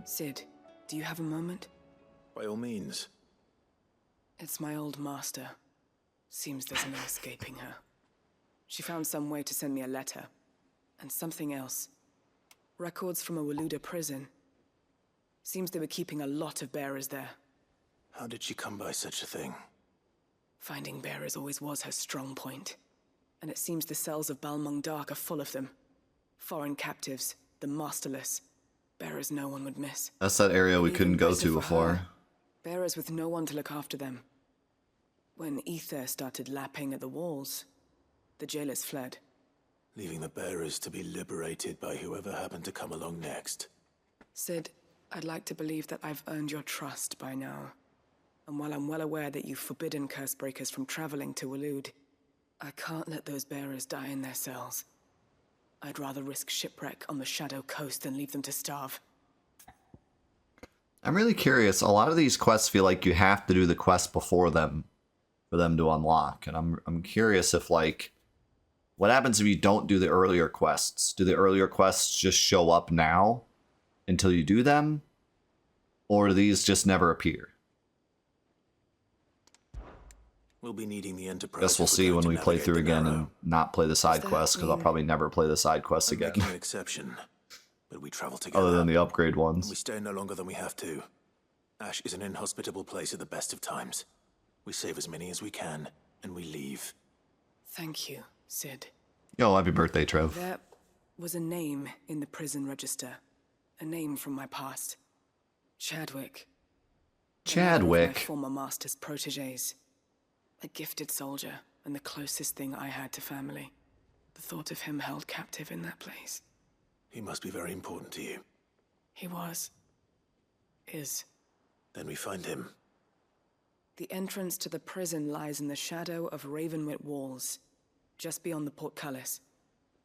Sid, do you have a moment? By all means. It's my old master. Seems there's no escaping her. She found some way to send me a letter. And something else. Records from a Waluda prison. Seems they were keeping a lot of bearers there. How did she come by such a thing? Finding bearers always was her strong point. And it seems the cells of Balmung Dark are full of them. Foreign captives, the masterless. Bearers no one would miss. That's that area we couldn't go to before. Her, bearers with no one to look after them. When ether started lapping at the walls, the jailers fled. Leaving the bearers to be liberated by whoever happened to come along next. Sid, I'd like to believe that I've earned your trust by now. And while I'm well aware that you've forbidden Cursebreakers from traveling to Waloed, I can't let those bearers die in their cells. I'd rather risk shipwreck on the Shadow Coast than leave them to starve. I'm really curious. A lot of these quests feel like you have to do the quest before them for them to unlock. And I'm curious if, like, what happens if you don't do the earlier quests? Do the earlier quests just show up now until you do them? Or do these just never appear? We'll be needing the Enterprise. Guess we'll see when we play through again and not play the side quests, because I'll probably never play the side quests again. Making an exception, but we travel together. Other than the upgrade ones. We stay no longer than we have to. Ash is an inhospitable place at the best of times. We save as many as we can, and we leave. Thank you, Sid. Yo, happy birthday, Trev. There was a name in the prison register. A name from my past. Chadwick. Chadwick? My former master's protégés. A gifted soldier, and the closest thing I had to family. The thought of him held captive in that place. He must be very important to you. He was. Is. Then we find him. The entrance to the prison lies in the shadow of Ravenwit Walls, just beyond the portcullis.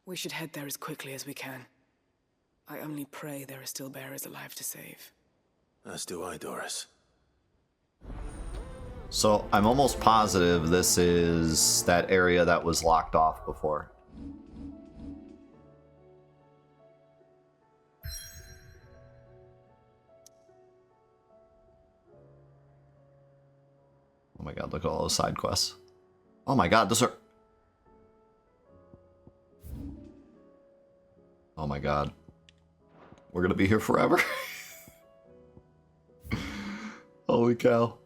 We should head there as quickly as we can. I only pray there are still bearers alive to save. As do I, Doris. So I'm almost positive this is that area that was locked off before. Oh my god, look at all those side quests. Oh my god, those are... Oh my god. We're gonna be here forever. Holy cow.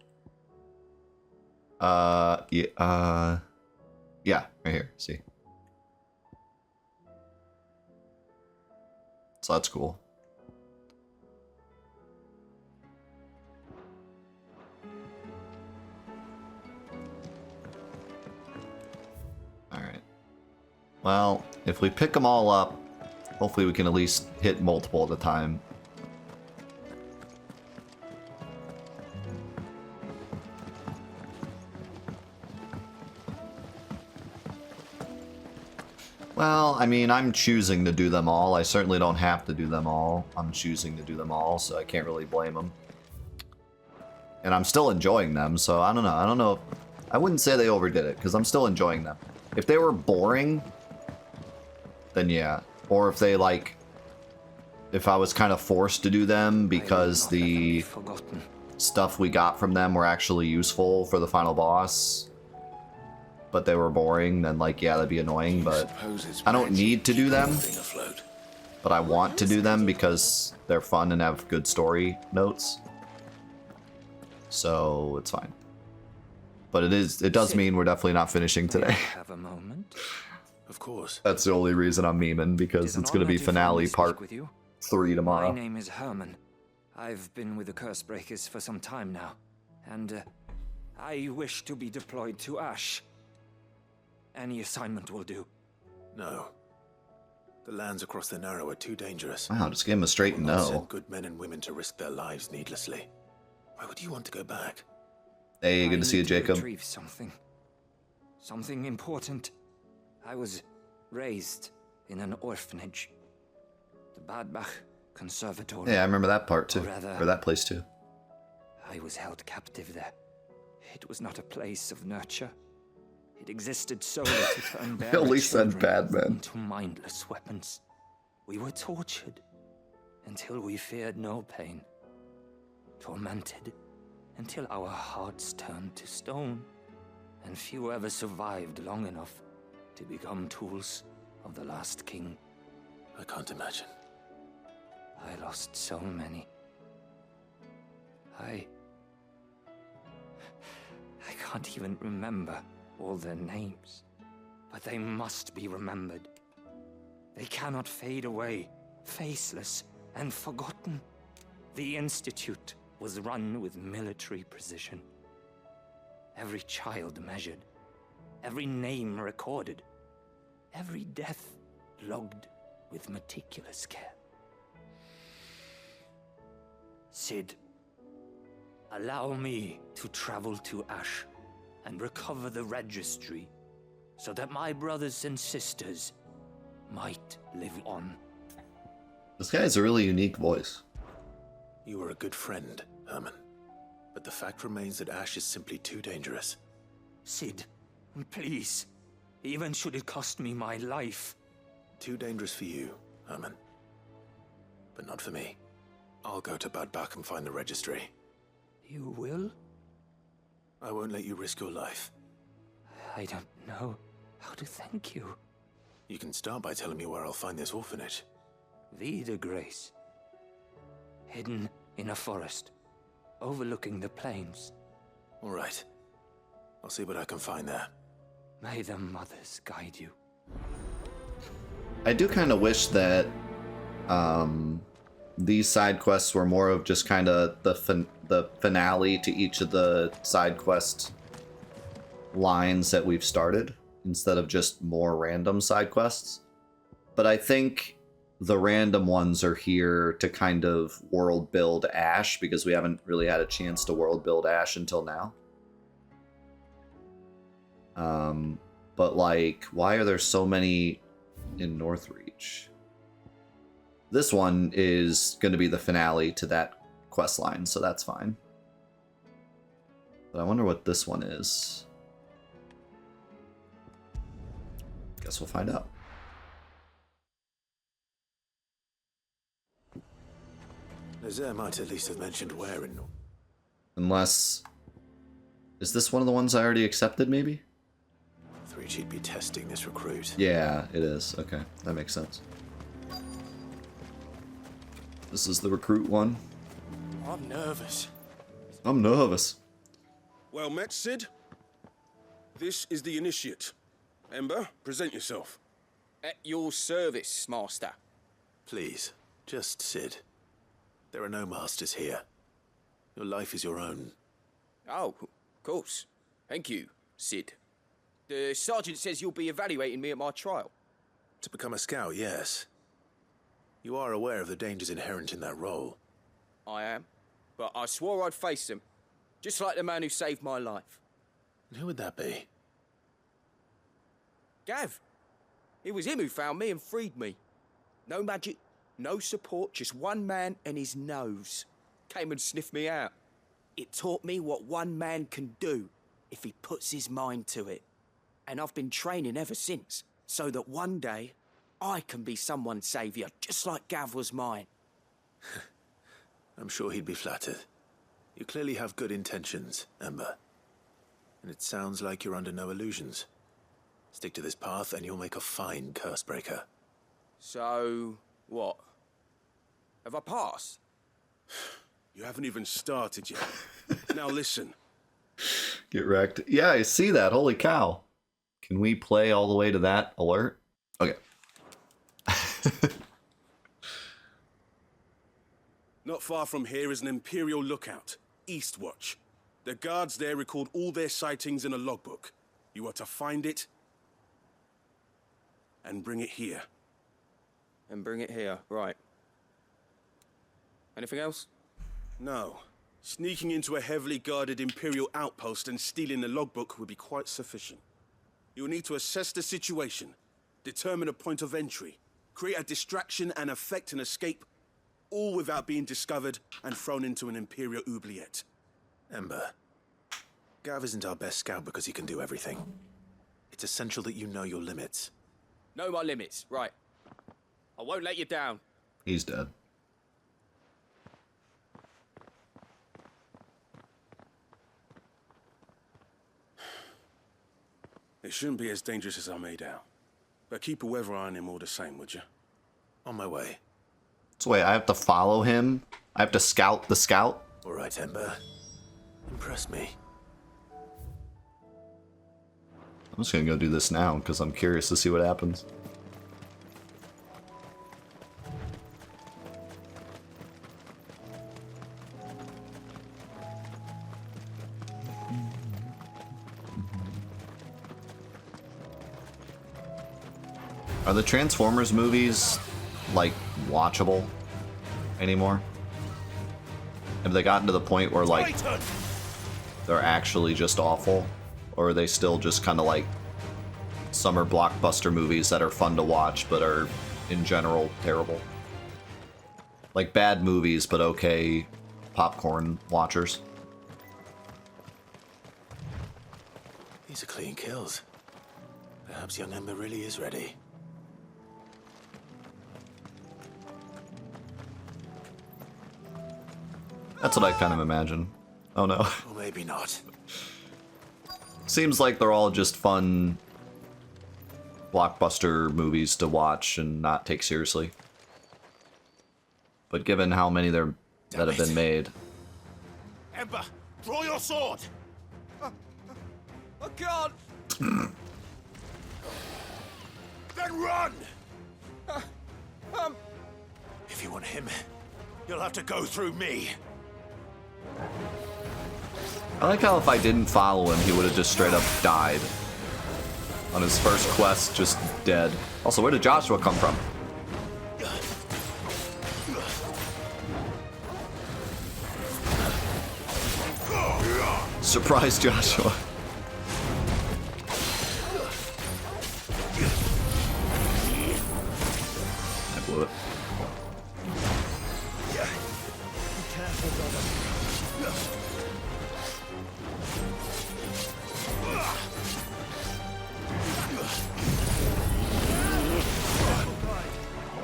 Yeah, right here, see. So that's cool. Alright. Well, if we pick them all up, hopefully we can at least hit multiple at a time. Well, I mean, I'm choosing to do them all. I certainly don't have to do them all. I'm choosing to do them all, so I can't really blame them. And I'm still enjoying them, so I don't know. I don't know. I wouldn't say they overdid it, because I'm still enjoying them. If they were boring, then yeah. Or if they, like... If I was kind of forced to do them because the stuff we got from them were actually useful for the final boss, but they were boring, then, like, yeah, that'd be annoying, but I don't need to do them, but I want to do them because they're fun and have good story notes, so it's fine. But it does mean we're definitely not finishing today. Have a moment? Of course. That's the only reason I'm memeing, because it's going to be finale part 3 tomorrow. My name is Herman. I've been with the Cursebreakers for some time now, and I wish to be deployed to Ash. Any assignment will do. No. The lands across the Narrow are too dangerous. Wow, just give him a straight We'll not no. send good men and women to risk their lives needlessly. Why would you want to go back? Hey, good to see you, Jacob. Retrieve something. Something important. I was raised in an orphanage. The Badbach Conservatory. Yeah, I remember that part too. Or rather, Or that place too. I was held captive there. It was not a place of nurture. It existed solely to turn At least said bad men. into mindless weapons. We were tortured. until we feared no pain. Tormented until our hearts turned to stone, and few ever survived long enough to become tools of the last king. I can't imagine. I lost so many. I can't even remember all their names, but they must be remembered. They cannot fade away, faceless and forgotten. The Institute was run with military precision. Every child measured, every name recorded, every death logged with meticulous care. Cid, allow me to travel to Ash and recover the registry so that my brothers and sisters might live on. This guy has a really unique voice. You were a good friend, Herman. But the fact remains that Ash is simply too dangerous. Cid, please, even should it cost me my life. Too dangerous for you, Herman. But not for me. I'll go to Bad Bach and find the registry. You will? I won't let you risk your life. I don't know how to thank you. You can start by telling me where I'll find this orphanage. Vie de Grace. Hidden in a forest, overlooking the plains. All right. I'll see what I can find there. May the mothers guide you. I do kind of wish that these side quests were more of just kind of the finale to each of the side quest lines that we've started, instead of just more random side quests. But I think the random ones are here to kind of world build Ash, because we haven't really had a chance to world build Ash until now. But like, why are there so many in Northreach? This one is going to be the finale to that quest line, so that's fine. But I wonder what this one is. Guess we'll find out. Nazaire might at least have mentioned where in... Unless... Is this one of the ones I already accepted, maybe? Threat he'd be testing this recruit. Yeah, it is. Okay, that makes sense. This is the recruit one. I'm nervous. I'm nervous. Well met, Cid. This is the initiate. Ember, present yourself. At your service, Master. Please, just Cid. There are no masters here. Your life is your own. Oh, of course. Thank you, Cid. The sergeant says you'll be evaluating me at my trial. To become a scout, yes. You are aware of the dangers inherent in that role. I am. But I swore I'd face them. Just like the man who saved my life. And who would that be? Gav. It was him who found me and freed me. No magic, no support, just one man and his nose. Came and sniffed me out. It taught me what one man can do if he puts his mind to it. And I've been training ever since, so that one day I can be someone's saviour, just like Gav was mine. I'm sure he'd be flattered. You clearly have good intentions, Ember. And it sounds like you're under no illusions. Stick to this path and you'll make a fine Cursebreaker. So, what? Have I passed? You haven't even started yet. Now listen. Get wrecked. Yeah, I see that. Holy cow. Can we play all the way to that alert? Okay. Not far from here is an Imperial lookout, Eastwatch. The guards there record all their sightings in a logbook. You are to find it and bring it here. And bring it here, right. Anything else? No. Sneaking into a heavily guarded Imperial outpost and stealing the logbook would be quite sufficient. You'll need to assess the situation, determine a point of entry, create a distraction and effect an escape, all without being discovered and thrown into an Imperial oubliette. Ember, Gav isn't our best scout because he can do everything. It's essential that you know your limits. Know my limits, right. I won't let you down. He's dead. It shouldn't be as dangerous as I made out. But keep a weather eye on him all the same, would you? On my way. So wait, I have to follow him? I have to scout the scout? All right, Ember. Impress me. I'm just gonna go do this now, because I'm curious to see what happens. Are the Transformers movies, like, watchable anymore? Have they gotten to the point where, like, they're actually just awful? Or are they still just kind of like summer blockbuster movies that are fun to watch but are, in general, terrible? Like bad movies but okay popcorn watchers? These are clean kills. Perhaps young Ember really is ready. That's what I kind of imagine. Oh no. Or maybe not. Seems like they're all just fun blockbuster movies to watch and not take seriously. But given how many that have been made. Ember, draw your sword! I can't! Then run! If you want him, you'll have to go through me. I like how if I didn't follow him, he would have just straight up died. On his first quest, just dead. Also, where did Joshua come from? Surprise Joshua. I blew it.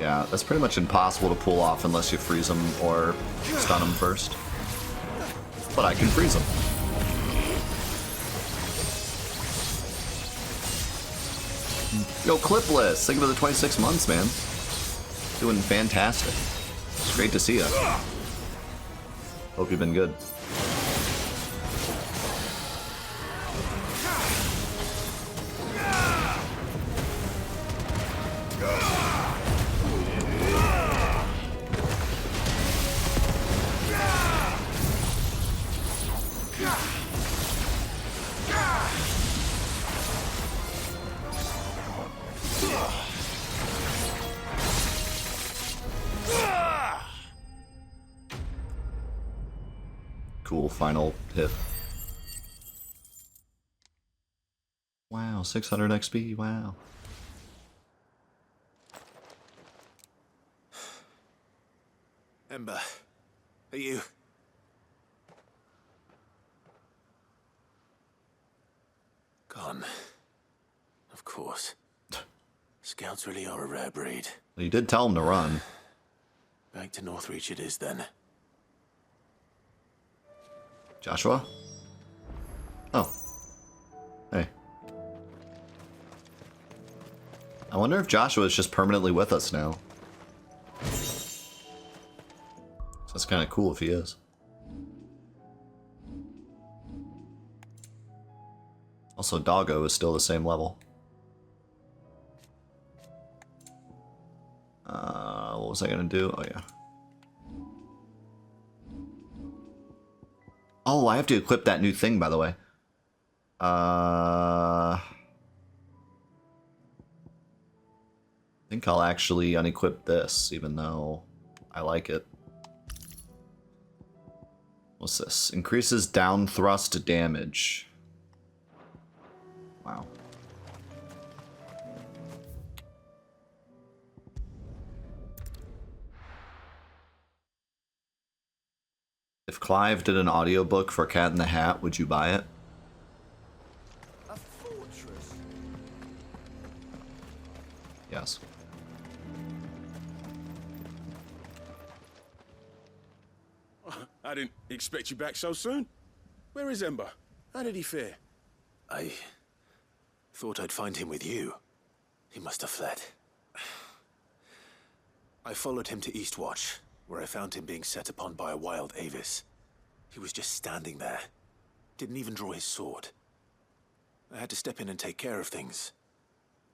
Yeah, that's pretty much impossible to pull off unless you freeze him or stun him first. But I can freeze him. Yo, Clipless! Thank you for the 26 months, man. Doing fantastic. It's great to see you. Hope you've been good. Cool final hit. Wow, 600 XP, wow. Ember, are you... Gone. Of course. Scouts really are a rare breed. You did tell him to run. Back to Northreach it is then. Joshua? Oh. Hey. I wonder if Joshua is just permanently with us now. That's kind of cool if he is. Also, Doggo is still the same level. What was I gonna do? Oh, yeah. Oh, I have to equip that new thing, by the way. I think I'll actually unequip this, even though I like it. What's this? Increases down thrust damage. Wow. If Clive did an audiobook for Cat in the Hat, would you buy it? A fortress? Yes. I didn't expect you back so soon. Where is Ember? How did he fare? I Thought I'd find him with you. He must have fled. I followed him to Eastwatch, where I found him being set upon by a wild Avis. He was just standing there. Didn't even draw his sword. I had to step in and take care of things.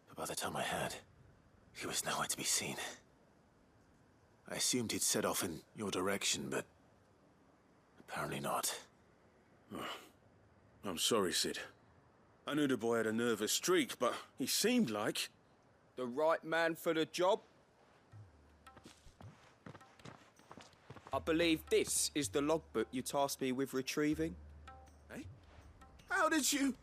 But by the time I had, he was nowhere to be seen. I assumed he'd set off in your direction, but apparently not. I'm sorry, Sid. I knew the boy had a nervous streak, but he seemed like... The right man for the job? I believe this is the logbook you tasked me with retrieving. Eh? How did you...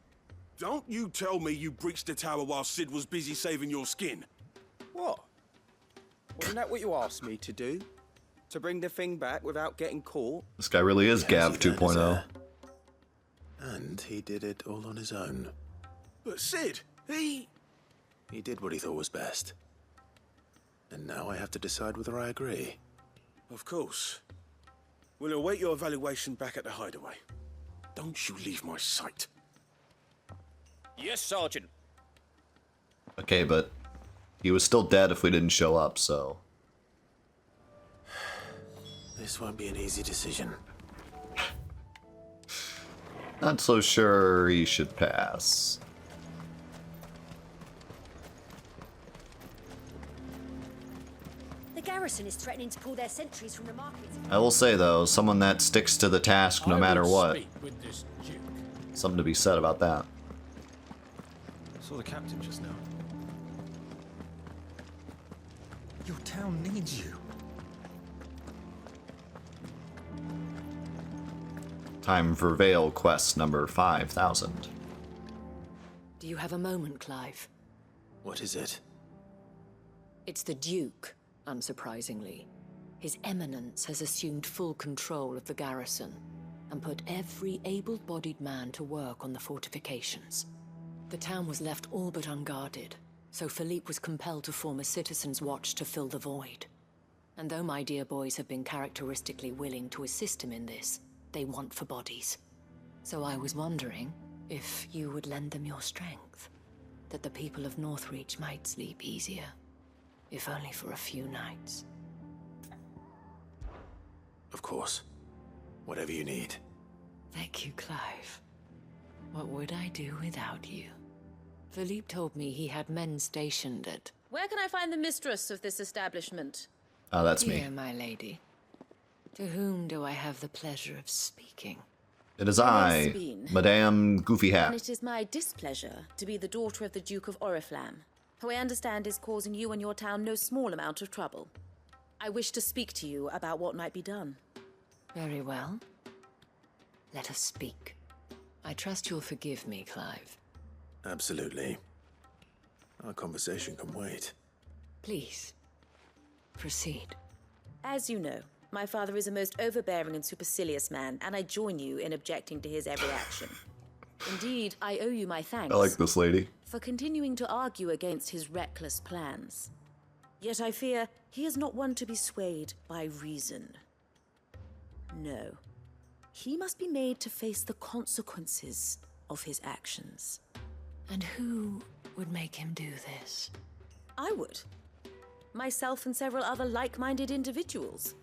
Don't you tell me you breached the tower while Sid was busy saving your skin. What? Wasn't that what you asked me to do? To bring the thing back without getting caught? This guy really is Gav 2.0. And he did it all on his own. But Sid, he did what he thought was best. And now I have to decide whether I agree. Of course. We'll await your evaluation back at the hideaway. Don't you leave my sight. Yes, Sergeant. Okay, but he was still dead if we didn't show up, so... This won't be an easy decision. Not so sure he should pass. The garrison is threatening to pull their sentries from the market. I will say, though, someone that sticks to the task no matter what. Something to be said about that. I saw the captain just now. Your town needs you. Time for Vale quest number 5000. Do you have a moment, Clive? What is it? It's the Duke, unsurprisingly. His Eminence has assumed full control of the garrison and put every able-bodied man to work on the fortifications. The town was left all but unguarded, so Philippe was compelled to form a citizens' watch to fill the void. And though my dear boys have been characteristically willing to assist him in this, they want for bodies. So I was wondering if you would lend them your strength, that the people of Northreach might sleep easier, if only for a few nights. Of course. Whatever you need. Thank you, Clive. What would I do without you? Philippe told me he had men stationed at... Where can I find the mistress of this establishment? Ah, that's me. Here, my lady. To whom do I have the pleasure of speaking? It is I, Madame Goofy And Hat. it is my displeasure to be the daughter of the Duke of Oriflamme, who I understand is causing you and your town no small amount of trouble. I wish to speak to you about what might be done. Very well. Let us speak. I trust you'll forgive me, Clive. Absolutely. Our conversation can wait. Please, proceed. As you know, my father is a most overbearing and supercilious man, and I join you in objecting to his every action. Indeed, I owe you my thanks. I like this lady. For continuing to argue against his reckless plans. Yet I fear he is not one to be swayed by reason. No. He must be made to face the consequences of his actions. And who would make him do this? I would. Myself and several other like-minded individuals.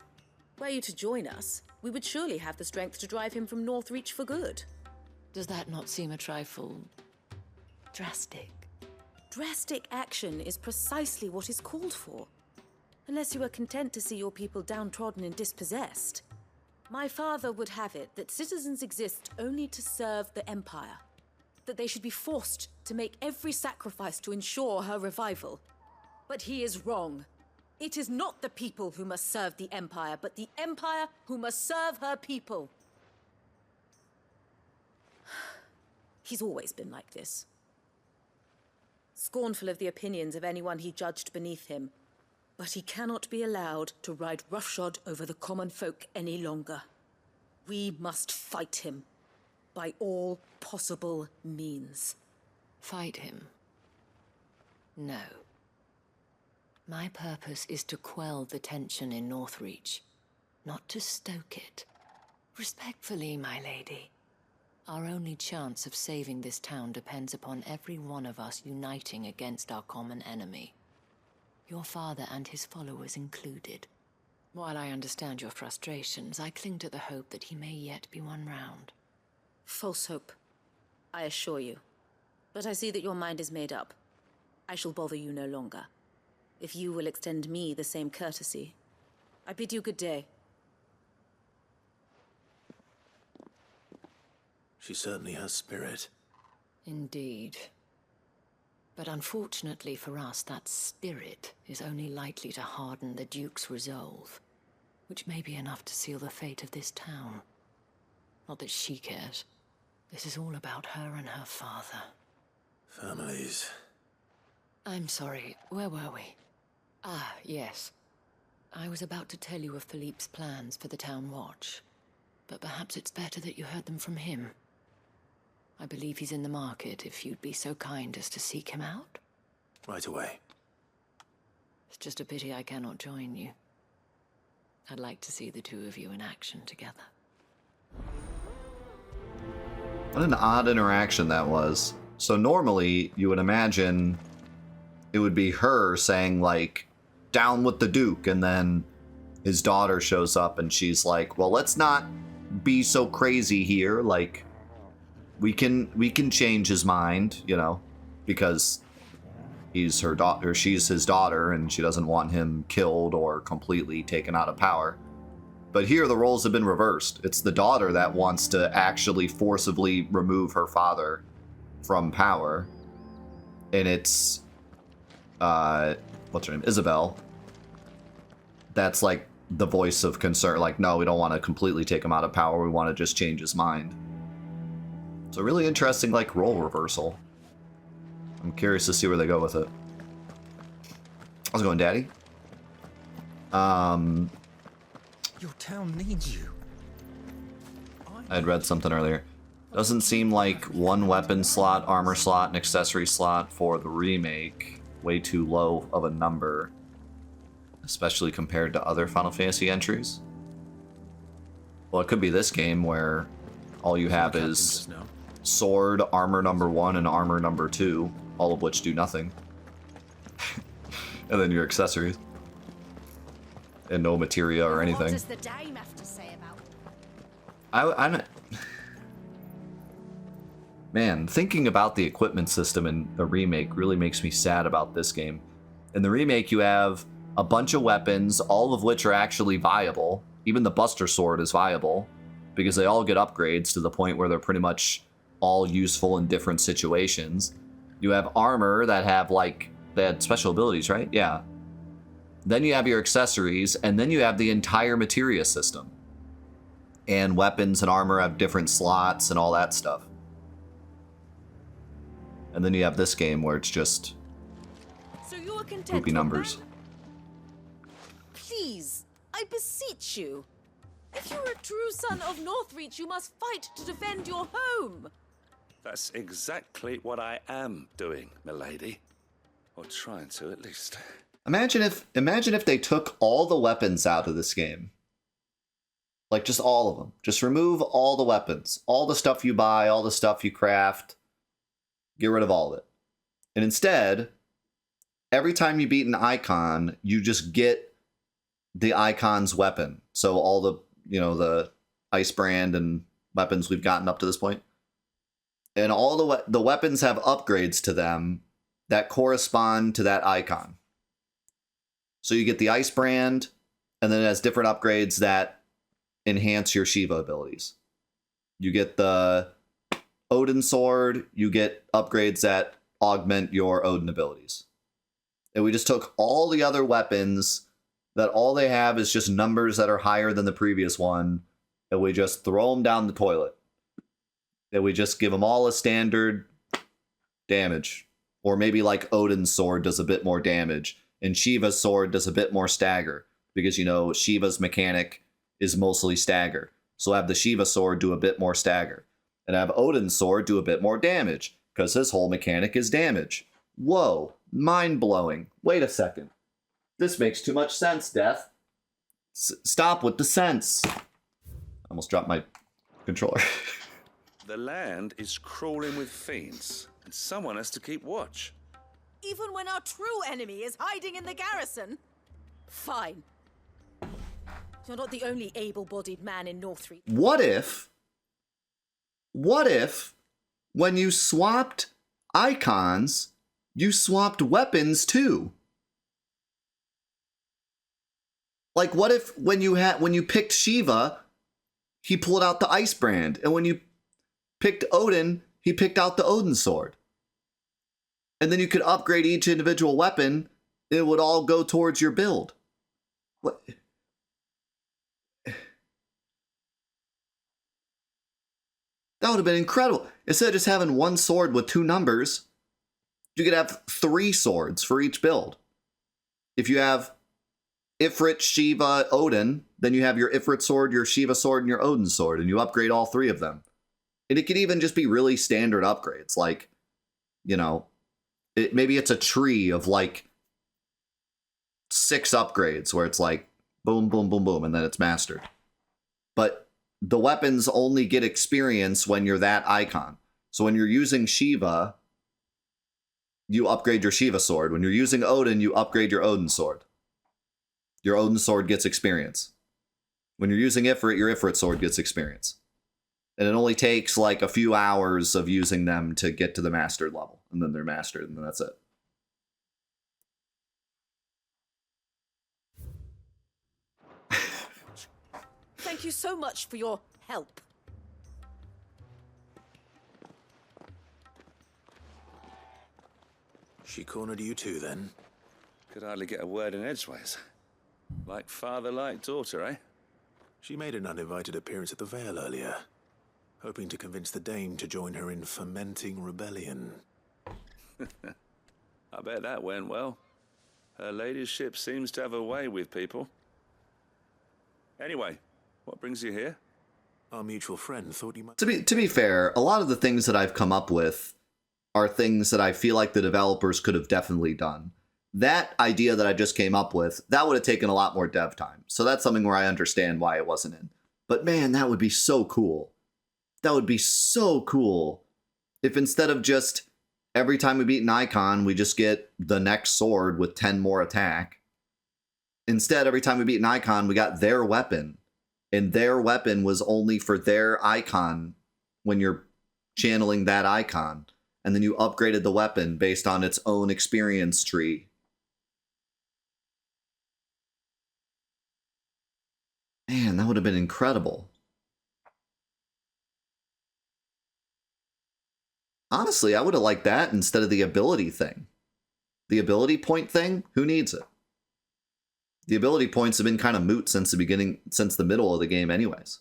Were you to join us, we would surely have the strength to drive him from Northreach for good. Does that not seem a trifle... drastic? Drastic action is precisely what is called for. Unless you are content to see your people downtrodden and dispossessed. My father would have it that citizens exist only to serve the Empire. That they should be forced to make every sacrifice to ensure her revival. But he is wrong. It is not the people who must serve the Empire, but the Empire who must serve her people. He's always been like this. Scornful of the opinions of anyone he judged beneath him. But he cannot be allowed to ride roughshod over the common folk any longer. We must fight him. By all possible means. Fight him? No. My purpose is to quell the tension in Northreach, not to stoke it. Respectfully, my lady, Our only chance of saving this town depends upon every one of us uniting against our common enemy. Your father and his followers included. While I understand your frustrations, I cling to the hope that he may yet be won round. False hope, I assure you. But I see that your mind is made up. I shall bother you no longer. If you will extend me the same courtesy, I bid you good day. She certainly has spirit. Indeed. But unfortunately for us, that spirit is only likely to harden the Duke's resolve, which may be enough to seal the fate of this town. Not that she cares. This is all about her and her father. Families. I'm sorry, where were we? Ah, yes. I was about to tell you of Philippe's plans for the town watch, but perhaps it's better that you heard them from him. I believe he's in the market, if you'd be so kind as to seek him out. Right away. It's just a pity I cannot join you. I'd like to see the two of you in action together. What an odd interaction that was. So normally, you would imagine it would be her saying, like, down with the Duke, and then his daughter shows up and she's like, well, let's not be so crazy here, like, we can change his mind, you know, because he's her daughter, she's his daughter, and she doesn't want him killed or completely taken out of power. But here the roles have been reversed. It's the daughter that wants to actually forcibly remove her father from power. And it's what's her name? Isabel. That's like the voice of concern, like, no, we don't want to completely take him out of power, we want to just change his mind. It's a really interesting, like, role reversal. I'm curious to see where they go with it. How's it going, Daddy? Your town needs you. I had read something earlier. Doesn't seem like one weapon slot, armor slot, and accessory slot for the remake. Way too low of a number. Especially compared to other Final Fantasy entries. Well, it could be this game where all you have is sword, armor number 1, and armor number 2, all of which do nothing. And then your accessories. And no materia or anything. What does the dame have to say about? I'm Man, thinking about the equipment system in the remake really makes me sad about this game. In the remake, you have a bunch of weapons, all of which are actually viable. Even the Buster Sword is viable, because they all get upgrades to the point where they're pretty much all useful in different situations. You have armor that have, like, they had special abilities, right? Yeah. Then you have your accessories, and then you have the entire materia system. And weapons and armor have different slots and all that stuff. And then you have this game where it's just So you are content poopy with numbers. that? Please, I beseech you. If you're a true son of Northreach, you must fight to defend your home. That's exactly what I am doing, milady. Or trying to, at least. Imagine if they took all the weapons out of this game. Like, just all of them. Just remove all the weapons. All the stuff you buy, all the stuff you craft. Get rid of all of it. And instead, every time you beat an icon, you just get the icon's weapon. So all the, you know, the ice brand and weapons we've gotten up to this point. And all the weapons have upgrades to them that correspond to that icon. So you get the ice brand, and then it has different upgrades that enhance your Shiva abilities. You get the Odin sword, you get upgrades that augment your Odin abilities. And we just took all the other weapons that all they have is just numbers that are higher than the previous one, and we just throw them down the toilet. And we just give them all a standard damage. Or maybe like Odin's sword does a bit more damage, and Shiva's sword does a bit more stagger. Because, you know, Shiva's mechanic is mostly stagger. So have the Shiva sword do a bit more stagger. And have Odin's sword do a bit more damage, because his whole mechanic is damage. Whoa, mind-blowing. Wait a second. This makes too much sense, Death. Stop with the sense. I almost dropped my controller. The land is crawling with fiends, and someone has to keep watch. Even when our true enemy is hiding in the garrison? Fine. You're not the only able-bodied man in Northreach. What if, when you swapped icons, you swapped weapons too? Like, what if when you picked Shiva, he pulled out the Ice Brand, and when you picked Odin, he picked out the Odin Sword? And then you could upgrade each individual weapon, and it would all go towards your build. What? That would have been incredible. Instead of just having one sword with 2 numbers, you could have 3 swords for each build. If you have Ifrit, Shiva, Odin, then you have your Ifrit sword, your Shiva sword, and your Odin sword, and you upgrade all 3 of them. And it could even just be really standard upgrades, like, you know, maybe it's a tree of like 6 upgrades where it's like boom, boom, boom, boom, and then it's mastered. But the weapons only get experience when you're that icon. So when you're using Shiva, you upgrade your Shiva sword. When you're using Odin, you upgrade your Odin sword. Your Odin sword gets experience. When you're using Ifrit, your Ifrit sword gets experience. And it only takes like a few hours of using them to get to the mastered level. And then they're mastered, and then that's it. Thank you so much for your help. She cornered you too, then? Could hardly get a word in edgeways. Like father, like daughter, eh? She made an uninvited appearance at the Vale earlier, hoping to convince the Dame to join her in fomenting rebellion. I bet that went well. Her ladyship seems to have a way with people. Anyway, what brings you here? Our mutual friend thought you might... To be fair, a lot of the things that I've come up with are things that I feel like the developers could have definitely done. That idea that I just came up with, that would have taken a lot more dev time. So that's something where I understand why it wasn't in. But man, that would be so cool. That would be so cool if instead of just every time we beat an icon, we just get the next sword with 10 more attack. Instead, every time we beat an icon, we got their weapon. And their weapon was only for their icon when you're channeling that icon. And then you upgraded the weapon based on its own experience tree. Man, that would have been incredible. Honestly, I would have liked that instead of the ability thing. The ability point thing, who needs it? The ability points have been kind of moot since the middle of the game anyways.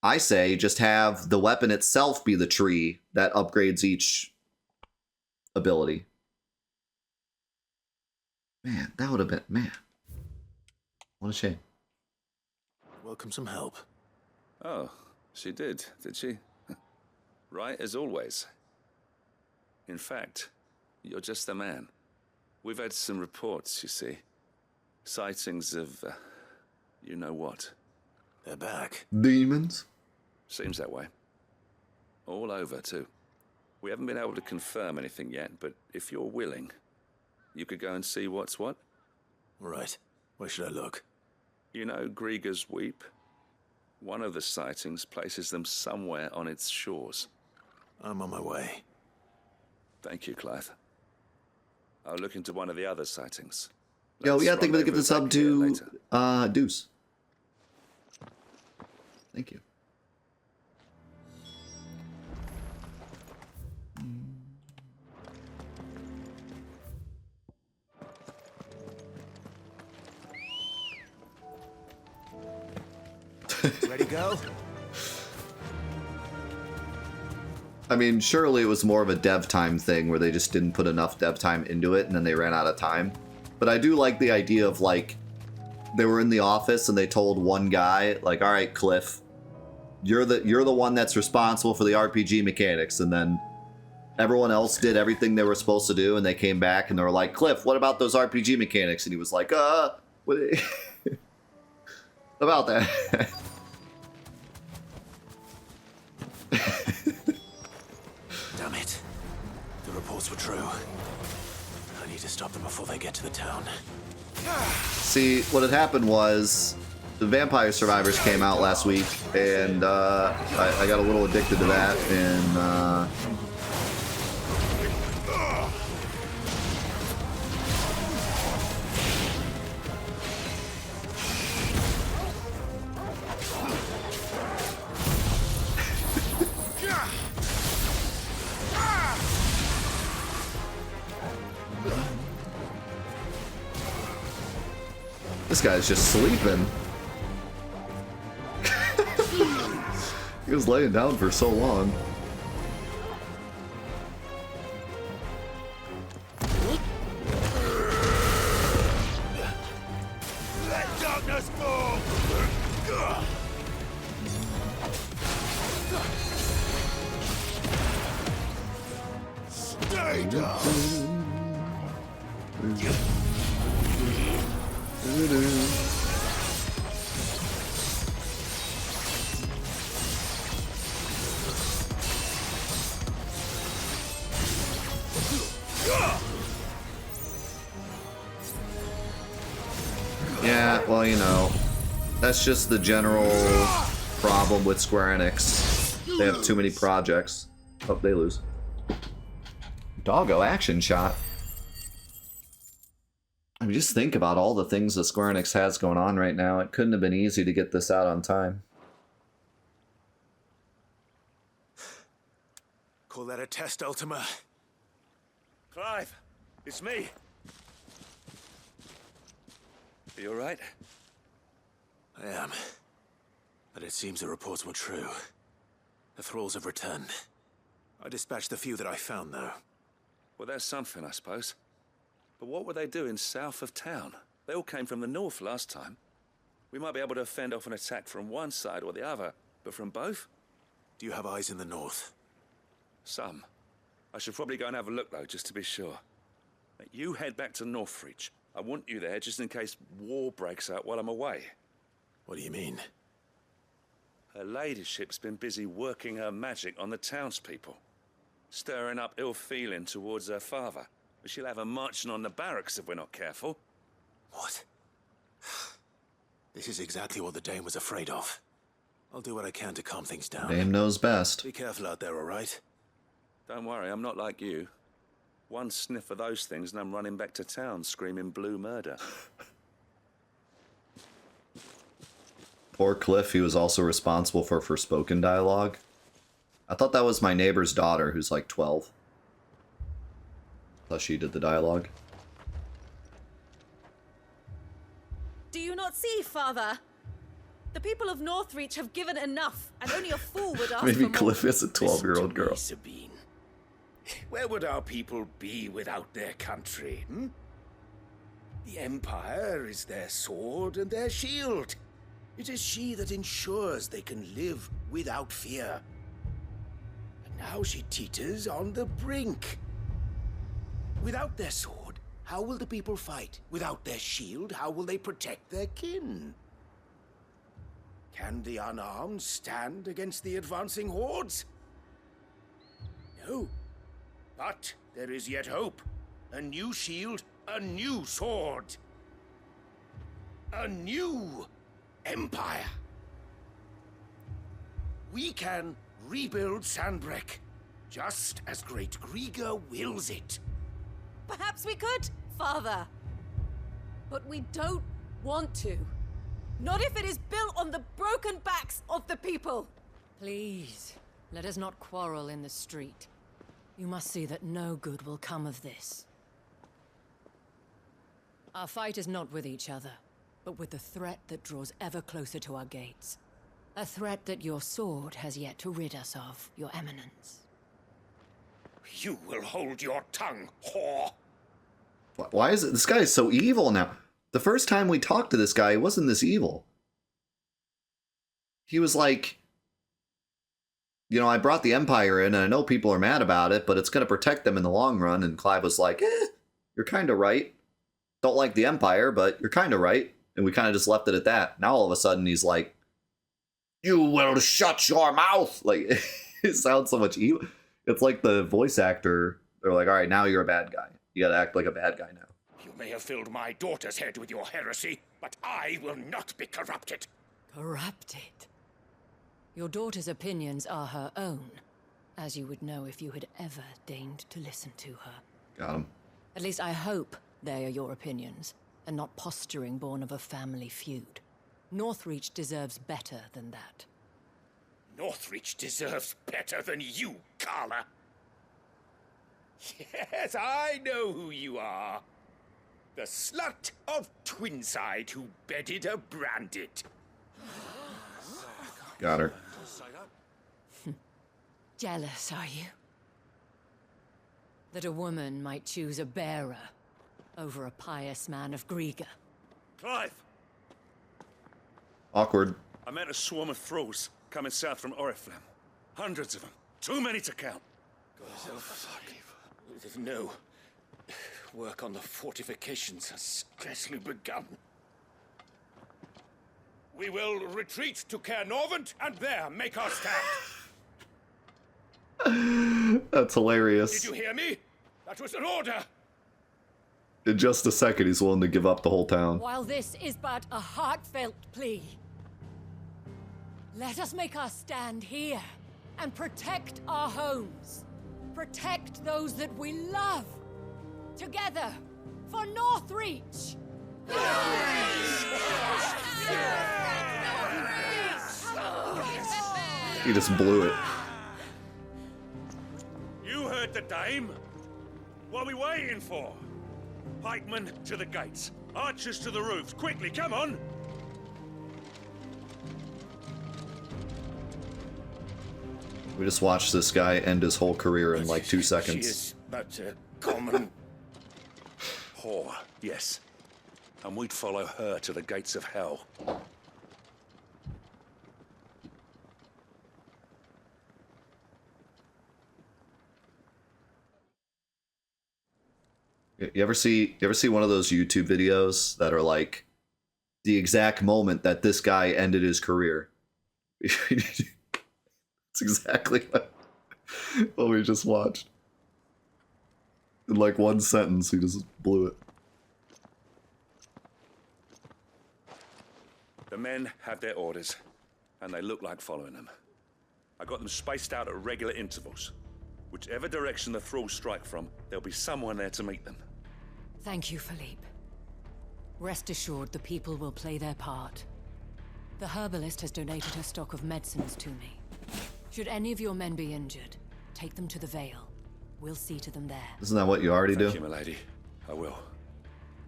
I say just have the weapon itself be the tree that upgrades each ability. Man, that would have been, man. What a shame. Welcome some help. Oh, she did she? Right as always. In fact, you're just the man. We've had some reports, you see. Sightings of, you know what. They're back. Demons? Seems that way. All over, too. We haven't been able to confirm anything yet, but if you're willing, you could go and see what's what. Right. Where should I look? You know Grieger's Weep? One of the sightings places them somewhere on its shores. I'm on my way. Thank you, Clive. I'll look into one of the other sightings. Yo, we gotta think about give the sub to Deuce. Thank you. Ready to go? I mean, surely it was more of a dev time thing where they just didn't put enough dev time into it and then they ran out of time. But I do like the idea of, like, they were in the office and they told one guy, like, all right, Cliff, you're the one that's responsible for the RPG mechanics. And then everyone else did everything they were supposed to do. And they came back and they were like, Cliff, what about those RPG mechanics? And he was like, what about that? stop them before they get to the town. See, what had happened was the Vampire Survivors came out last week, and I got a little addicted to that, and this guy's just sleeping. He was laying down for so long. Let darkness fall! Stay down! Yeah, well, you know, that's just the general problem with Square Enix. They have too many projects. Oh, they lose. Doggo action shot. I mean, just think about all the things that Square Enix has going on right now. It couldn't have been easy to get this out on time. Call that a test, Ultima? Clive, it's me. Are you alright? I am. But it seems the reports were true. The thralls have returned. I dispatched the few that I found, though. Well, that's something, I suppose. But what were they doing south of town? They all came from the north last time. We might be able to fend off an attack from one side or the other, but from both? Do you have eyes in the north? Some. I should probably go and have a look, though, just to be sure. You head back to Northreach. I want you there just in case war breaks out while I'm away. What do you mean? Her ladyship's been busy working her magic on the townspeople, stirring up ill feeling towards her father. But she'll have her marching on the barracks if we're not careful. What? This is exactly what the Dame was afraid of. I'll do what I can to calm things down. Dame knows best. Be careful out there, all right? Don't worry, I'm not like you. One sniff of those things and I'm running back to town screaming blue murder. Poor Cliff, he was also responsible for Forspoken dialogue. I thought that was my neighbor's daughter, who's like 12. I thought she did the dialogue. Do you not see, Father? The people of Northreach have given enough, and only a fool would ask Maybe for more. Cliff is a 12-year-old girl. Sabine. Where would our people be without their country, hmm? The Empire is their sword and their shield. It is she that ensures they can live without fear. And now she teeters on the brink. Without their sword, how will the people fight? Without their shield, how will they protect their kin? Can the unarmed stand against the advancing hordes? No. But there is yet hope. A new shield, a new sword. A new empire. We can rebuild Sandbreck, just as Great Grieger wills it. Perhaps we could, Father. But we don't want to. Not if it is built on the broken backs of the people. Please, let us not quarrel in the street. You must see that no good will come of this. Our fight is not with each other, but with the threat that draws ever closer to our gates. A threat that your sword has yet to rid us of, Your Eminence. You will hold your tongue, whore. Why is it? This guy is so evil now. The first time we talked to this guy, he wasn't this evil. He was like, you know, I brought the Empire in, and I know people are mad about it, but it's going to protect them in the long run. And Clive was like, you're kind of right. Don't like the Empire, but you're kind of right. And we kind of just left it at that. Now all of a sudden he's like, you will shut your mouth. Like, it sounds so much evil. It's like the voice actor. They're like, all right, now you're a bad guy. You gotta act like a bad guy now. You may have filled my daughter's head with your heresy, but I will not be corrupted. Corrupted? Your daughter's opinions are her own, as you would know if you had ever deigned to listen to her. Got him. At least I hope they are your opinions, and not posturing born of a family feud. Northreach deserves better than that. Northreach deserves better than you, Carla. Yes, I know who you are. The slut of Twinside who bedded a Branded. Got her. Jealous, are you? That a woman might choose a bearer over a pious man of Griga. Clive! Awkward. I met a swarm of thralls coming south from Oriflamme. Hundreds of them. Too many to count. No. Work on the fortifications has scarcely begun. We will retreat to Caer Norvent and there make our stand. That's hilarious. Did you hear me? That was an order. In just a second, he's willing to give up the whole town. While this is but a heartfelt plea, let us make our stand here and protect our homes. Protect those that we love. Together, for Northreach! He just blew it. You heard the dame. What are we waiting for? Pikemen to the gates. Archers to the roofs. Quickly, come on! We just watched this guy end his whole career in like 2 seconds. She is but a common whore, yes. And we'd follow her to the gates of hell. You ever see one of those YouTube videos that are like the exact moment that this guy ended his career? It's exactly what we just watched. In like one sentence, he just blew it. The men have their orders, and they look like following them. I got them spaced out at regular intervals. Whichever direction the thralls strike from, there'll be someone there to meet them. Thank you, Philippe. Rest assured the people will play their part. The herbalist has donated her stock of medicines to me. Should any of your men be injured, take them to the Vale. We'll see to them there. Isn't that what you already do? Thank you, milady. I will.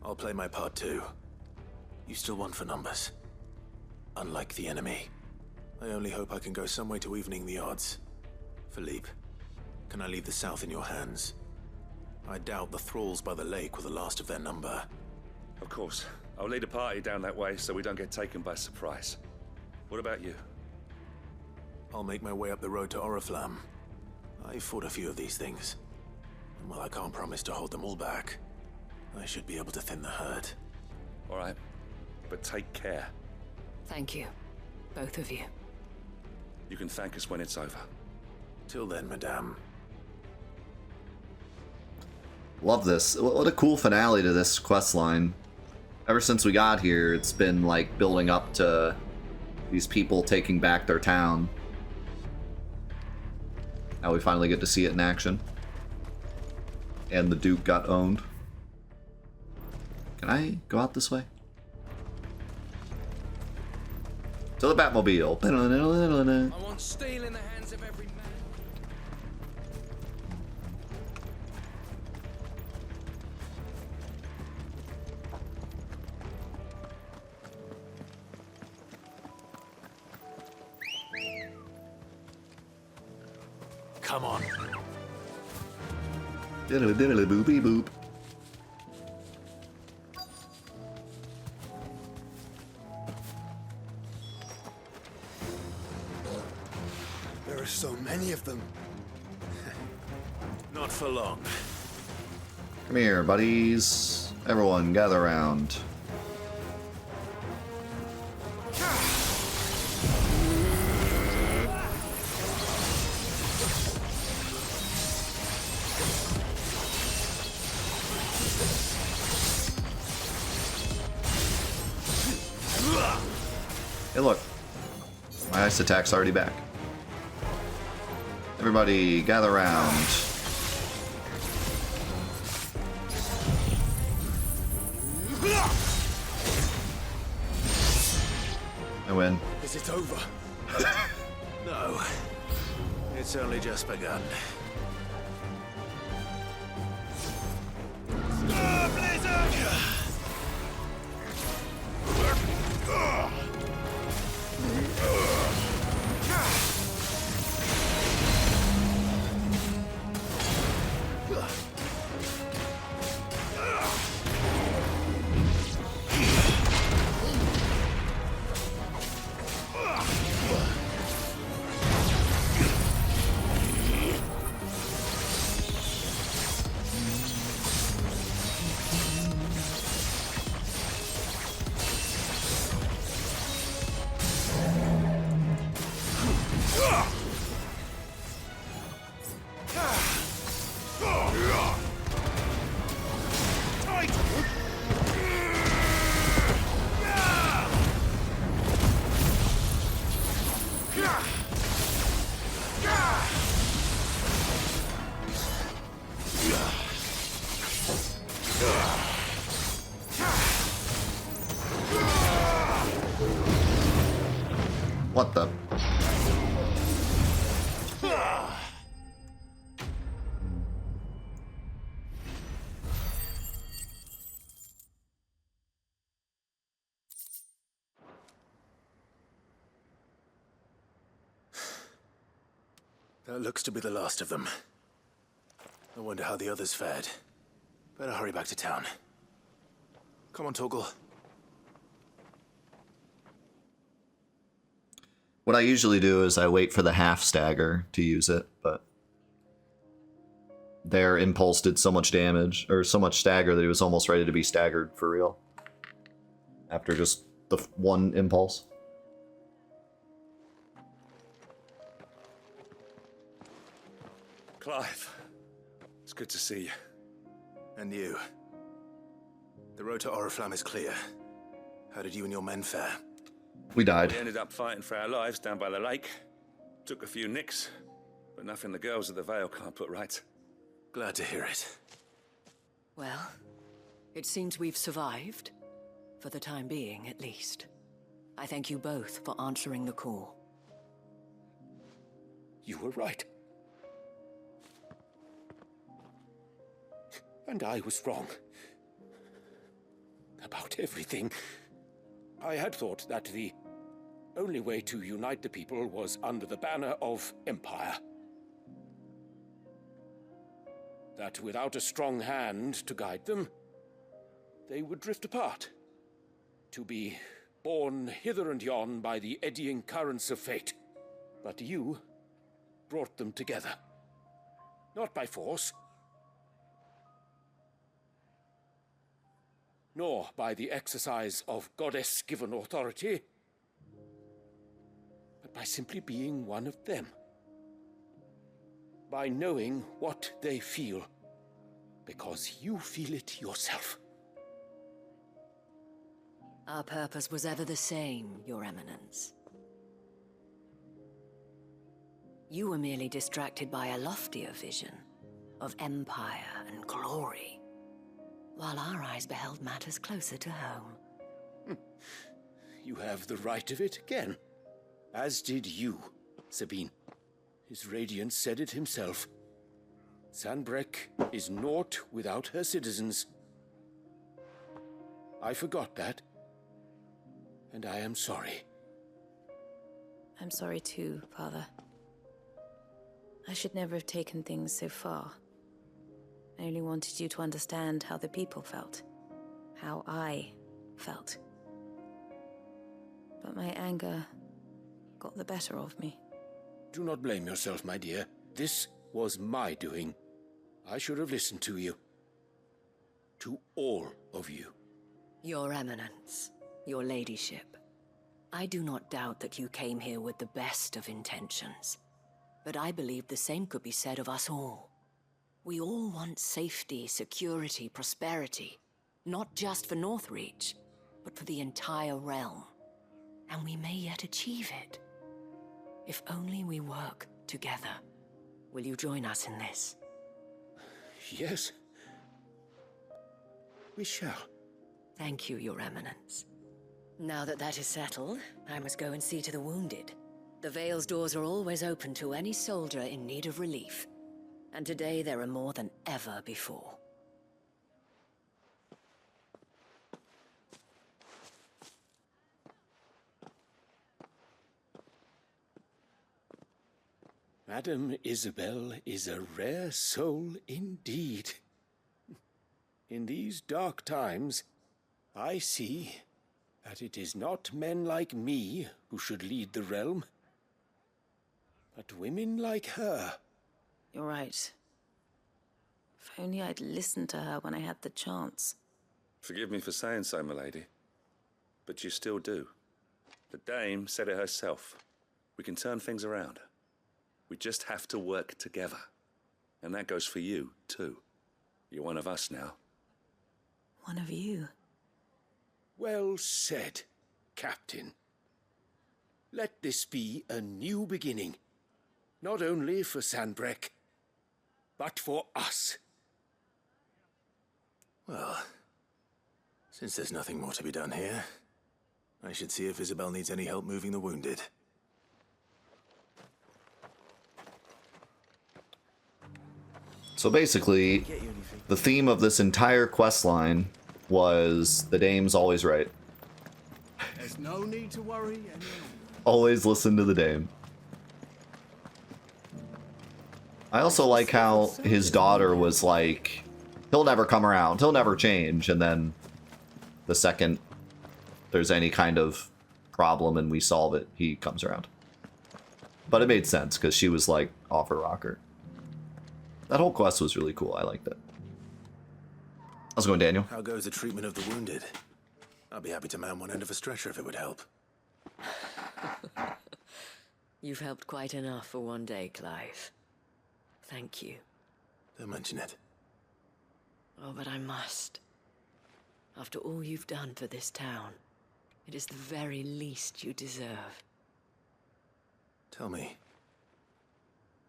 I'll play my part too. You still want for numbers. Unlike the enemy. I only hope I can go some way to evening the odds. Philippe, can I leave the south in your hands? I doubt the thralls by the lake were the last of their number. Of course. I'll lead a party down that way so we don't get taken by surprise. What about you? I'll make my way up the road to Oriflamme. I fought a few of these things. And while I can't promise to hold them all back, I should be able to thin the herd. All right. But take care. Thank you. Both of you. You can thank us when it's over. Till then, madame. Love this. What a cool finale to this quest line. Ever since we got here, it's been like building up to these people taking back their town. Now we finally get to see it in action. And the Duke got owned. Can I go out this way? To the Batmobile. I want steel in the hands of every man. Come on. Diddly diddly boopy boop. There are so many of them. Not for long. Come here, buddies. Everyone, gather around. Hey, look. My ice attack's already back. Everybody, gather round. I win. Is it over? No. It's only just begun. What the? That looks to be the last of them. I wonder how the others fared. Better hurry back to town. Come on, Torgal. What I usually do is I wait for the half stagger to use it, but their impulse did so much damage, or so much stagger, that he was almost ready to be staggered for real. After just the one impulse. Clive, it's good to see you. And you. The road to Oriflamme is clear. How did you and your men fare? We died. We ended up fighting for our lives down by the lake. Took a few nicks, but nothing the girls of the Vale can't put right. Glad to hear it. Well, it seems we've survived. For the time being, at least. I thank you both for answering the call. You were right. And I was wrong. About everything. I had thought that the only way to unite the people was under the banner of Empire. That without a strong hand to guide them, they would drift apart. To be borne hither and yon by the eddying currents of fate. But you brought them together. Not by force, nor by the exercise of goddess-given authority, but by simply being one of them. By knowing what they feel, because you feel it yourself. Our purpose was ever the same, Your Eminence. You were merely distracted by a loftier vision of empire and glory, while our eyes beheld matters closer to home. You have the right of it again, as did you, Sabine. His radiance said it himself. Sanbreque is naught without her citizens. I forgot that, and I am sorry. I'm sorry too, Father. I should never have taken things so far. I only wanted you to understand how the people felt. How I felt. But my anger got the better of me. Do not blame yourself, my dear. This was my doing. I should have listened to you. To all of you. Your Eminence, your ladyship. I do not doubt that you came here with the best of intentions. But I believe the same could be said of us all. We all want safety, security, prosperity. Not just for Northreach, but for the entire realm. And we may yet achieve it. If only we work together. Will you join us in this? Yes. We shall. Thank you, Your Eminence. Now that that is settled, I must go and see to the wounded. The Vale's doors are always open to any soldier in need of relief. And today there are more than ever before. Madame Isabel is a rare soul indeed. In these dark times, I see that it is not men like me who should lead the realm, but women like her. You're right. If only I'd listened to her when I had the chance. Forgive me for saying so, milady, but you still do. The dame said it herself. We can turn things around. We just have to work together. And that goes for you, too. You're one of us now. One of you? Well said, Captain. Let this be a new beginning. Not only for Sanbreque, but for us. Well, since there's nothing more to be done here, I should see if Isabel needs any help moving the wounded. So basically, the theme of this entire quest line was the dame's always right. There's no need to worry anymore. Always listen to the dame. I also like how his daughter was like, he'll never come around, he'll never change, and then the second there's any kind of problem and we solve it, he comes around. But it made sense, because she was like off her rocker. That whole quest was really cool, I liked it. How's it going, Daniel? How goes the treatment of the wounded? I'll be happy to man one end of a stretcher if it would help. You've helped quite enough for one day, Clive. Thank you. Don't mention it. Oh, but I must. After all you've done for this town, it is the very least you deserve. Tell me,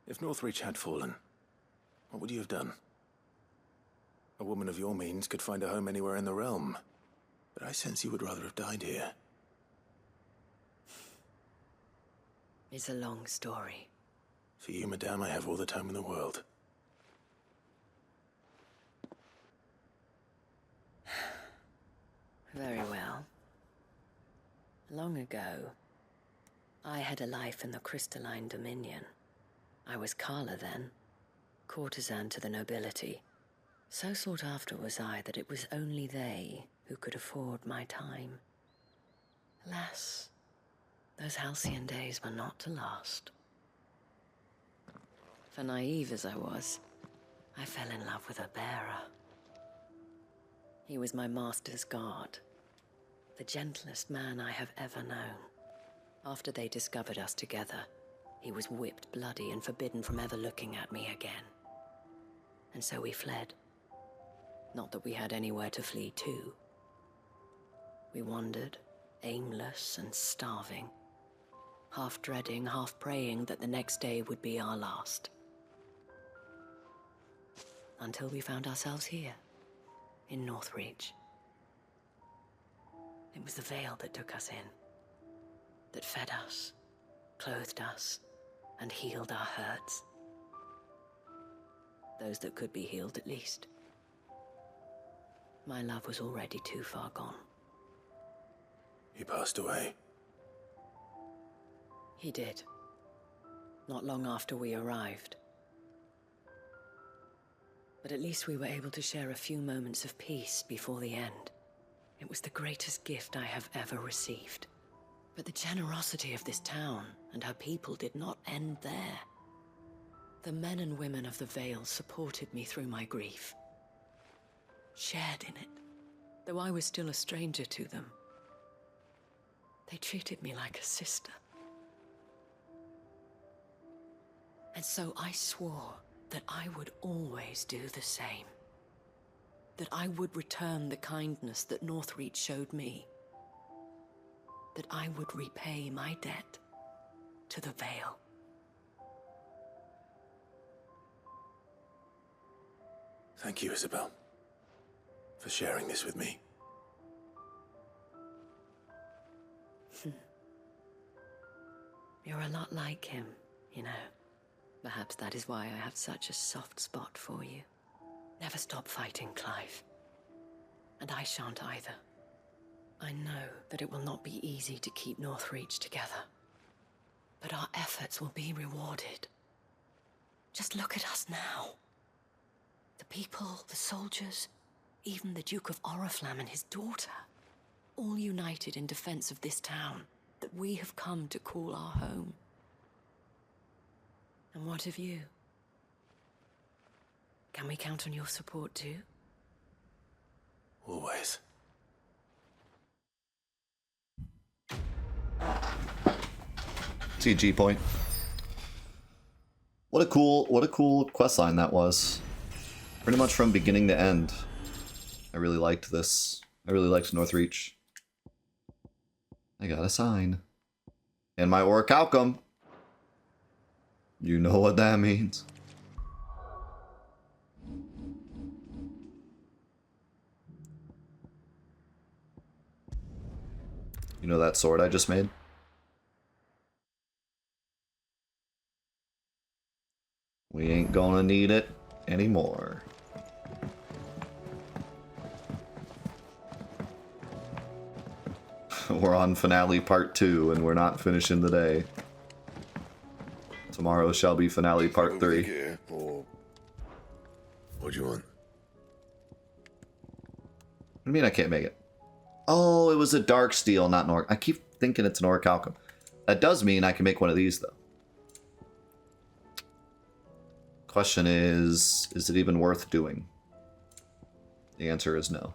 if Northreach had fallen, what would you have done? A woman of your means could find a home anywhere in the realm, but I sense you would rather have died here. It's a long story. For you, madame, I have all the time in the world. Very well. Long ago, I had a life in the Crystalline Dominion. I was Carla then, courtesan to the nobility. So sought after was I that it was only they who could afford my time. Alas, those halcyon days were not to last. For naive as I was, I fell in love with a bearer. He was my master's guard, the gentlest man I have ever known. After they discovered us together, he was whipped bloody and forbidden from ever looking at me again. And so we fled. Not that we had anywhere to flee to. We wandered, aimless and starving, half dreading, half praying that the next day would be our last. Until we found ourselves here, in Northreach. It was the Vale that took us in, that fed us, clothed us, and healed our hurts. Those that could be healed, at least. My love was already too far gone. He passed away. He did. Not long after we arrived. But at least we were able to share a few moments of peace before the end. It was the greatest gift I have ever received. But the generosity of this town and her people did not end there. The men and women of the Vale supported me through my grief. Shared in it, though I was still a stranger to them. They treated me like a sister. And so I swore that I would always do the same. That I would return the kindness that Northreach showed me. that I would repay my debt to the Veil. Thank you, Isabel, for sharing this with me. You're a lot like him, you know. Perhaps that is why I have such a soft spot for you. Never stop fighting, Clive. And I shan't either. I know that it will not be easy to keep Northreach together. But our efforts will be rewarded. Just look at us now. The people, the soldiers, even the Duke of Oriflamme and his daughter, all united in defense of this town that we have come to call our home. And what of you? Can we count on your support too? Always. CG point. What a cool quest line that was. Pretty much from beginning to end. I really liked this. I really liked Northreach. I got a sign. And my orichalcum. You know what that means. You know that sword I just made? We ain't gonna need it anymore. We're on finale part 2 and we're not finishing the day. Tomorrow shall be finale part 3. Here, or what do you want? What do you mean I can't make it? Oh, it was a dark steel, not an orc. I keep thinking it's an orichalcum. That does mean I can make one of these though. Question is it even worth doing? The answer is no.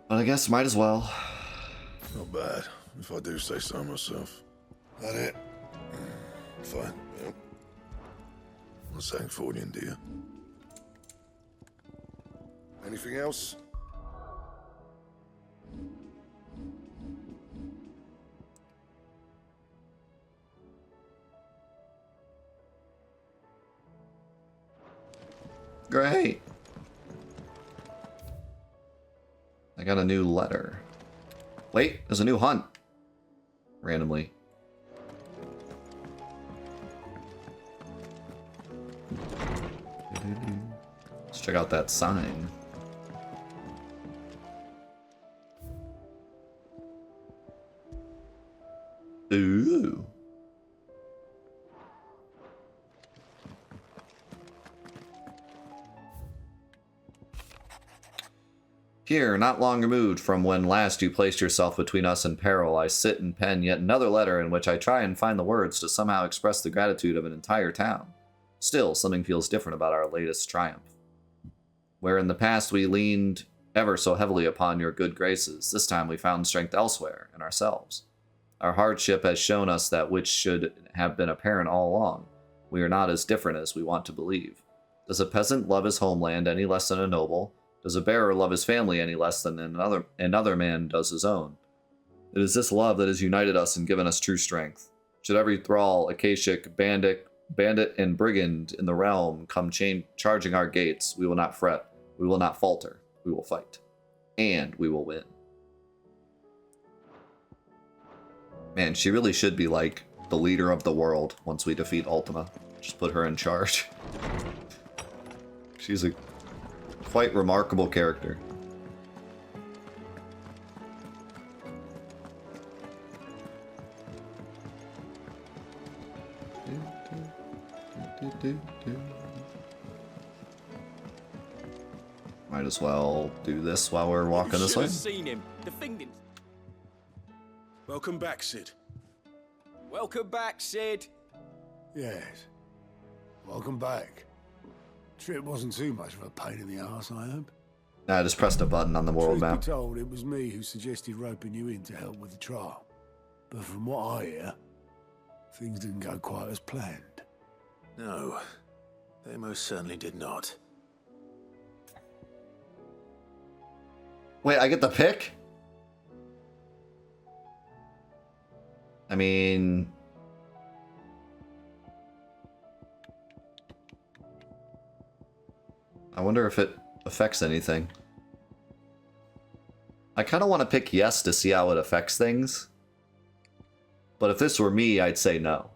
But I guess might as well. Not bad, if I do say so myself. That it? Fine, yeah. Not saying Fordian, do you? Anything else? Great. I got a new letter. Wait, there's a new hunt. Randomly. Let's check out that sign. Ooh. Here, not long removed from when last you placed yourself between us and peril, I sit and pen yet another letter in which I try and find the words to somehow express the gratitude of an entire town. Still, something feels different about our latest triumph. Where in the past we leaned ever so heavily upon your good graces, this time we found strength elsewhere, in ourselves. Our hardship has shown us that which should have been apparent all along. We are not as different as we want to believe. Does a peasant love his homeland any less than a noble? Does a bearer love his family any less than another man does his own? It is this love that has united us and given us true strength. Should every thrall, Akashic, bandit, and brigand in the realm come charging our gates, we will not fret, we will not falter, we will fight. And we will win. Man, she really should be like the leader of the world once we defeat Ultima. Just put her in charge. She's a quite remarkable character. Might as well do this while we're walking this way. Seen him. The thing didn't... Welcome back, Sid. Welcome back, Sid. Yes. Welcome back. Trip wasn't too much of a pain in the arse, I hope. I just pressed a button on the world Truth map. be told, it was me who suggested roping you in to help with the trial. But from what I hear, Things didn't go quite as planned. No, they most certainly did not. Wait, I get the pick? I mean... I wonder if it affects anything. I kind of want to pick yes to see how it affects things. But if this were me, I'd say no.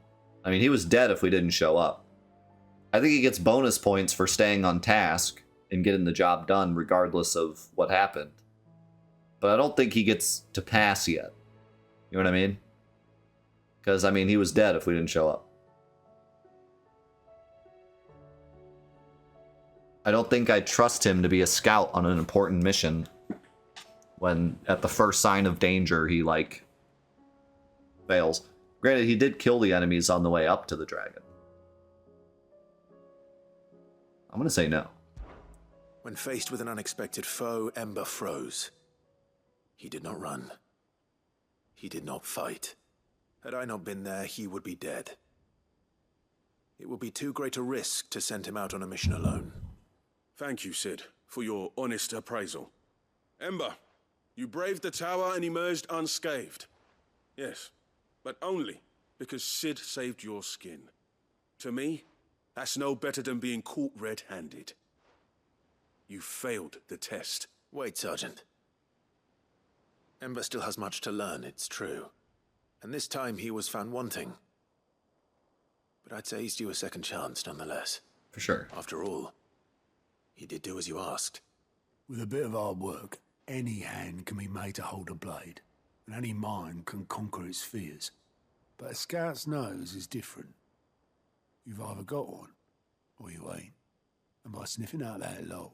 I mean, he was dead if we didn't show up. I think he gets bonus points for staying on task and getting the job done regardless of what happened. But I don't think he gets to pass yet. You know what I mean? Because, I mean, he was dead if we didn't show up. I don't think I trust him to be a scout on an important mission when, at the first sign of danger, he, like, fails. Granted, he did kill the enemies on the way up to the dragon. I'm gonna say no. When faced with an unexpected foe, Ember froze. He did not run. He did not fight. Had I not been there, he would be dead. It would be too great a risk to send him out on a mission alone. Thank you, Sid, for your honest appraisal. Ember, you braved the tower and emerged unscathed. Yes, but only because Sid saved your skin. To me, that's no better than being caught red-handed. You failed the test. Wait, Sergeant. Ember still has much to learn, it's true. And this time he was found wanting. But I'd say he's due a second chance, nonetheless. For sure. After all, he did do as you asked. With a bit of hard work, any hand can be made to hold a blade, and any mind can conquer its fears. But a scout's nose is different. You've either got one, or you ain't. And by sniffing out that log,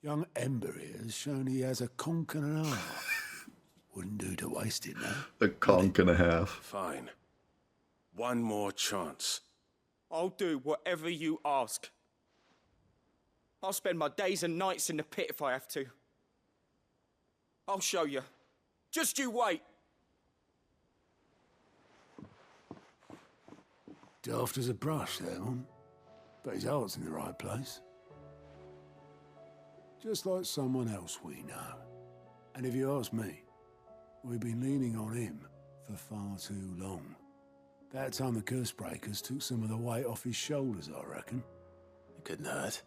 young Ember here has shown he has a conch and an half. Wouldn't do to waste it, no? A conch and a half. Fine. One more chance. I'll do whatever you ask. I'll spend my days and nights in the pit if I have to. I'll show you. Just you wait. Daft as a brush, that one. But his heart's in the right place. Just like someone else we know. And if you ask me, we've been leaning on him for far too long. That time the Cursebreakers took some of the weight off his shoulders, I reckon. It couldn't hurt.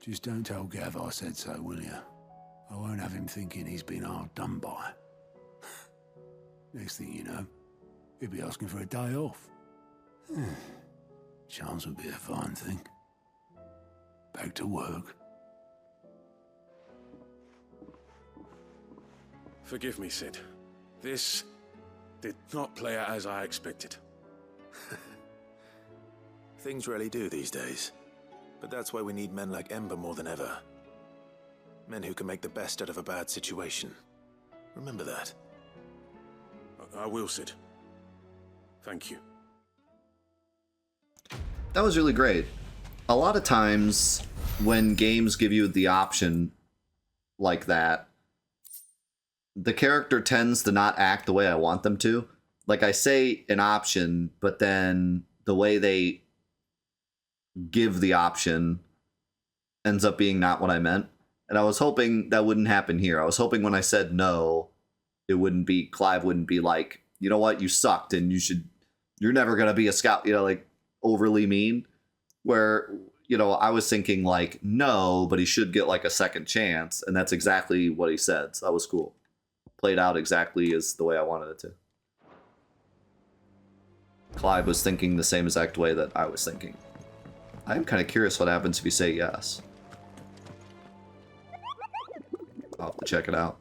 Just don't tell Gav I said so, will you? I won't have him thinking he's been hard done by. Next thing you know, he'll be asking for a day off. Chance would be a fine thing. Back to work. Forgive me, Sid. This did not play out as I expected. Things really do these days. But that's why we need men like Ember more than ever. Men who can make the best out of a bad situation. Remember that. I will, Sid. Thank you. That was really great. A lot of times when games give you the option like that, the character tends to not act the way I want them to. Like, I say an option, but then the way they give the option ends up being not what I meant. And I was hoping that wouldn't happen here. I was hoping when I said no, Clive wouldn't be like, you know what, you sucked and you're never going to be a scout, like overly mean. Where, I was thinking like, no, but he should get like a second chance. And that's exactly what he said. So that was cool. Played out exactly as the way I wanted it to. Clive was thinking the same exact way that I was thinking. I'm kind of curious what happens if you say yes. I'll have to check it out.